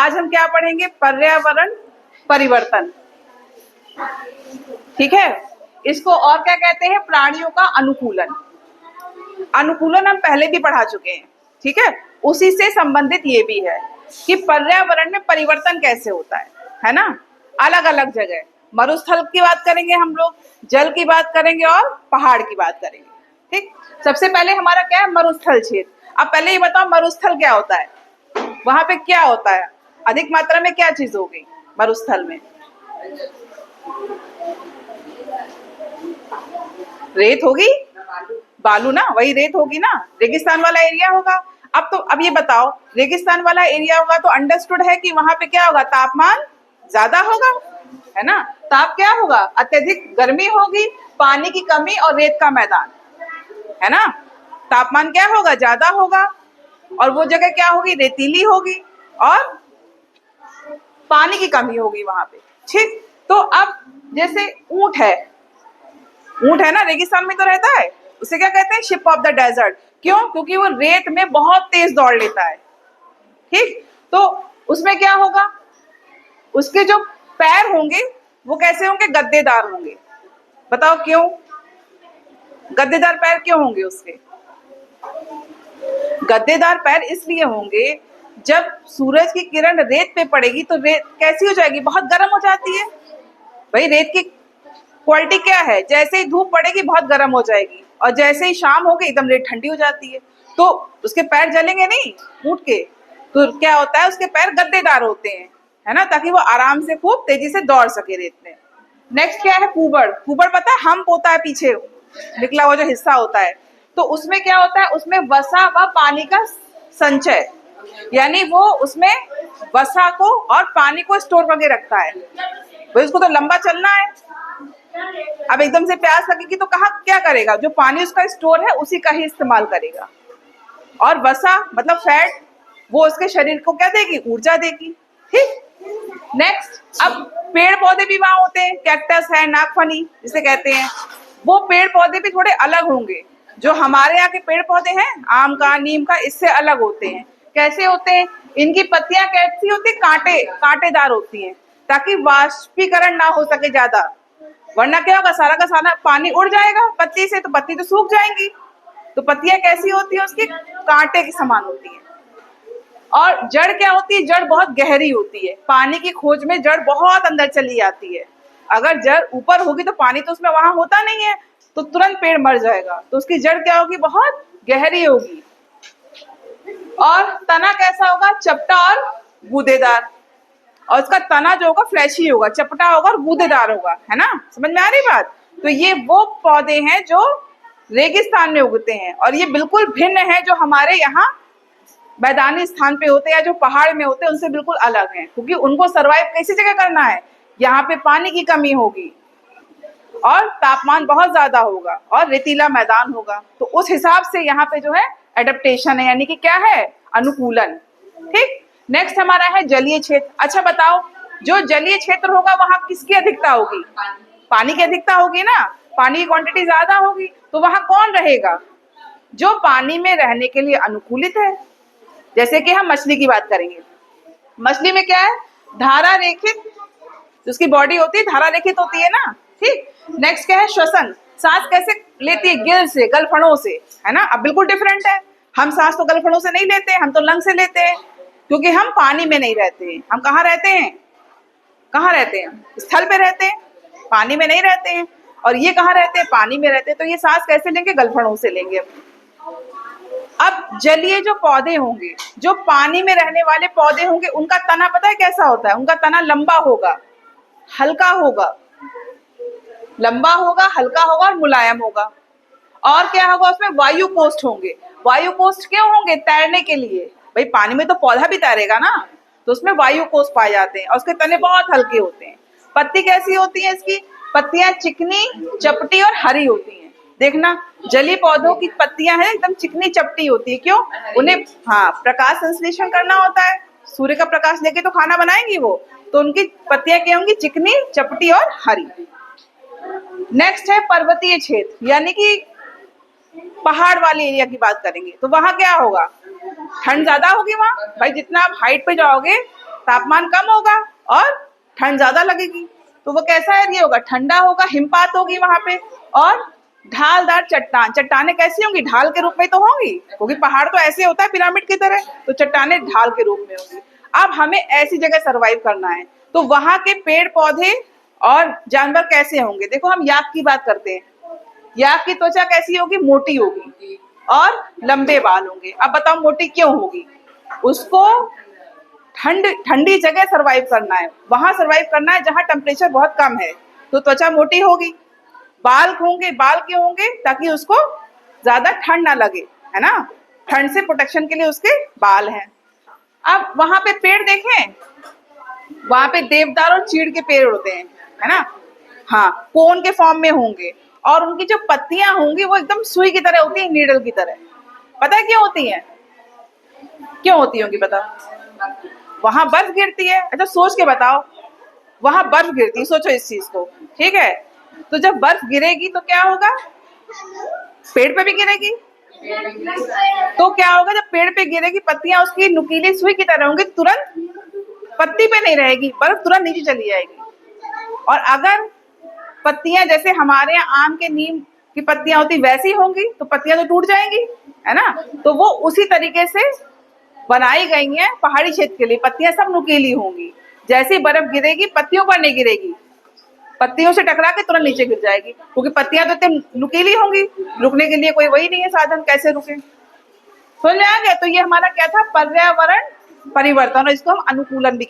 आज हम क्या पढ़ेंगे? पर्यावरण परिवर्तन। ठीक है, इसको और क्या कहते हैं? प्राणियों का अनुकूलन। अनुकूलन हम पहले भी पढ़ा चुके हैं, ठीक है। उसी से संबंधित ये भी है कि पर्यावरण में परिवर्तन कैसे होता है ना। अलग अलग जगह मरुस्थल की बात करेंगे हम लोग, जल की बात करेंगे और पहाड़ की बात करेंगे। ठीक, सबसे पहले हमारा क्या है? मरुस्थल क्षेत्र। अब पहले ये बताओ मरुस्थल क्या होता है? वहां पे क्या होता है? अधिक मात्रा में क्या चीज होगी मरुस्थल में? रेत होगी, बालू ना, वही रेत होगी ना, रेगिस्तान वाला एरिया होगा। अब ये बताओ, रेगिस्तान वाला एरिया होगा तो अंडरस्टूड है कि वहां पे क्या होगा? तापमान ज्यादा होगा, है ना। ताप क्या होगा? अत्यधिक गर्मी होगी, पानी की कमी और रेत का मैदान, है ना। तापमान क्या होगा? ज्यादा होगा, और वो जगह क्या होगी? रेतीली होगी और पानी की कमी होगी वहां पे। ठीक, तो अब जैसे ऊंट है ना, रेगिस्तान में तो रहता है, उसे क्या कहते हैं? Ship of the desert. क्यों? क्योंकि वो रेत में बहुत तेज दौड़ लेता है। ठीक, तो उसमें क्या होगा? उसके जो पैर होंगे वो कैसे होंगे? गद्देदार होंगे। बताओ क्यों गद्देदार पैर क्यों होंगे उसके? गद्देदार पैर इसलिए होंगे, जब सूरज की किरण रेत पे पड़ेगी तो रेत कैसी हो जाएगी? बहुत गर्म हो जाती है। भाई रेत की क्वालिटी क्या है? जैसे ही धूप पड़ेगी बहुत गर्म हो जाएगी, और जैसे ही शाम होगी एकदम रेत ठंडी हो जाती है। तो उसके पैर जलेंगे नहीं ऊंट के, तो क्या होता है? उसके पैर गद्देदार होते हैं, है ना, ताकि वो आराम से खूब तेजी से दौड़ सके रेत में। नेक्स्ट क्या है? कुबड़। कुबड़ पता है? हम्प होता है पीछे निकला हुआ जो हिस्सा होता है, तो उसमें क्या होता है? उसमें वसा व पानी का संचय, यानी वो उसमें वसा को और पानी को स्टोर करके रखता है। भाई उसको तो लंबा चलना है, अब एकदम से प्यास लगेगी तो कहाँ क्या करेगा? जो पानी उसका स्टोर है उसी का ही इस्तेमाल करेगा। और वसा मतलब फैट, वो उसके शरीर को क्या देगी? ऊर्जा देगी। ठीक, नेक्स्ट, अब पेड़ पौधे भी वहां होते हैं, कैक्टस है, नागफनी जिसे कहते हैं। वो पेड़ पौधे भी थोड़े अलग होंगे। जो हमारे यहाँ के पेड़ पौधे हैं, आम का, नीम का, इससे अलग होते हैं। कैसे होते हैं? इनकी पत्तियां कैसी होती? कांटेदार होती हैं, ताकि वाष्पीकरण ना हो सके ज्यादा, वरना क्या होगा? सारा का सारा पानी उड़ जाएगा पत्ती से, तो पत्ती तो सूख जाएंगी। तो पत्तियां कैसी होती है? उसकी कांटे के समान होती है। और जड़ क्या होती है? जड़ बहुत गहरी होती है। पानी की खोज में जड़ बहुत अंदर चली जाती है। अगर जड़ ऊपर होगी तो पानी तो उसमें वहां होता नहीं है, तो तुरंत पेड़ मर जाएगा। तो उसकी जड़ क्या होगी? बहुत गहरी होगी। और तना कैसा होगा? चपटा और गूदेदार। और उसका तना जो होगा फ्लैशी होगा, चपटा होगा और गूदेदार होगा, है ना। समझ में आ रही बात? तो ये वो पौधे हैं जो रेगिस्तान में उगते हैं, और ये बिल्कुल भिन्न है जो हमारे यहाँ मैदानी स्थान पे होते हैं, जो पहाड़ में होते हैं, उनसे बिल्कुल अलग हैं। क्योंकि उनको सरवाइव कैसी जगह करना है? यहाँ पे पानी की कमी होगी और तापमान बहुत ज्यादा होगा और रेतीला मैदान होगा। तो उस हिसाब से यहाँ पे जो है एडेप्टेशन है, यानी कि क्या है? अनुकूलन। ठीक, नेक्स्ट हमारा है जलीय क्षेत्र। अच्छा बताओ, जो जलीय क्षेत्र होगा वहां किसकी अधिकता होगी? पानी की अधिकता होगी ना, पानी की क्वांटिटी ज्यादा होगी। तो वहां कौन रहेगा? जो पानी में रहने के लिए अनुकूलित है। जैसे कि हम मछली की बात करेंगे, मछली में क्या है? धारा रेखित, उसकी बॉडी होती है धारा रेखित होती है ना। ठीक, नेक्स्ट क्या है? श्वसन। सांस कैसे लेती है? गिल से, गलफड़ों से, है ना। अब बिल्कुल डिफरेंट है, हम सांस तो गलफड़ों से नहीं लेते, हम तो लंग से लेते हैं, क्योंकि हम पानी में नहीं रहते हैं। हम कहाँ रहते हैं? कहाँ रहते हैं? स्थल पे रहते हैं, पानी में नहीं रहते हैं। और ये कहाँ रहते हैं? पानी में रहते हैं। तो ये सांस कैसे लेंगे? गलफड़ों से लेंगे। अब जलीय जो पौधे होंगे, जो पानी में रहने वाले पौधे होंगे, उनका तना पता है कैसा होता है? उनका तना लंबा होगा, हल्का होगा, लंबा होगा, हल्का होगा और मुलायम होगा। और क्या होगा? उसमें वायु कोष्ठ होंगे। वायु कोष्ठ क्यों होंगे? तैरने के लिए। भाई पानी में तो पौधा भी तैरेगा ना, तो उसमें वायु कोष्ठ पाए जाते हैं, और उसके तने बहुत हल्के होते हैं। पत्ती कैसी होती है? इसकी पत्तियां चिकनी, चपटी और हरी होती हैं। देखना, जलीय पौधों की पत्तियां हैं एकदम चिकनी चपटी होती है। क्यों? उन्हें प्रकाश संश्लेषण करना होता है, सूर्य का प्रकाश लेके तो खाना बनाएंगी वो। तो उनकी पत्तियां क्या होंगी? चिकनी, चपटी और हरी। नेक्स्ट है पर्वतीय क्षेत्र, यानी कि पहाड़ वाले एरिया की बात करेंगे। तो वहां क्या होगा? ठंड ज्यादा होगी वहां। भाई जितना आप हाइट पे जाओगे तापमान कम होगा और ठंड ज्यादा लगेगी। तो वो कैसा एरिया होगा? ठंडा होगा, हिमपात होगी वहां पे। और ढालदार चट्टान, चट्टाने कैसी होंगी? ढाल के रूप में तो होंगी, क्योंकि पहाड़ तो ऐसे होता है पिरामिड की तरह, तो चट्टाने ढाल के रूप में होंगी। अब हमें ऐसी जगह सरवाइव करना है, तो वहां के पेड़ पौधे और जानवर कैसे होंगे? देखो हम याक की बात करते हैं, याक की त्वचा कैसी होगी? मोटी होगी और लंबे बाल होंगे। अब बताओ मोटी क्यों होगी? उसको ठंडी जगह सरवाइव करना है, वहां सरवाइव करना है जहां टेम्परेचर बहुत कम है, तो त्वचा मोटी होगी। बाल होंगे, बाल क्यों होंगे? ताकि उसको ज्यादा ठंड ना लगे, है ना, ठंड से प्रोटेक्शन के लिए उसके बाल हैं। अब वहां पे पेड़ देखें, वहां पे देवदार और चीड़ के पेड़ होते हैं, है ना, हाँ, कोन के फॉर्म में होंगे, और उनकी जो पत्तियां होंगी वो एकदम सुई की तरह होती है, नीडल की तरह। पता है क्यों होती है? क्यों होती होंगी पता? वहां बर्फ गिरती है। अच्छा सोच के बताओ, वहां बर्फ गिरती है, सोचो इस चीज को, ठीक है। तो जब बर्फ गिरेगी तो क्या होगा? पेड़ पे भी गिरेगी। तो क्या होगा? जब पेड़ पे गिरेगी, पत्तियां उसकी नुकीली सुई की तरह होंगी, तुरंत पत्ती पे नहीं रहेगी, बर्फ तुरंत नीचे चली जाएगी। और अगर पत्तियां जैसे हमारे यहाँ आम के नीम की पत्तियां होती वैसी होंगी, तो पत्तियां तो टूट जाएंगी, है ना। तो वो उसी तरीके से बनाई गई हैं पहाड़ी क्षेत्र के लिए, पत्तियां सब नुकीली होंगी। जैसे ही बर्फ गिरेगी, पत्तियों पर नहीं गिरेगी, पत्तियों से टकरा के तुरंत नीचे गिर जाएगी, क्योंकि पत्तियां तो इतनी नुकीली होंगी, रुकने के लिए कोई वही नहीं है साधन, कैसे रुके? समझ में आ गया? तो ये हमारा क्या था? पर्यावरण परिवर्तन, और इसको हम अनुकूलन भी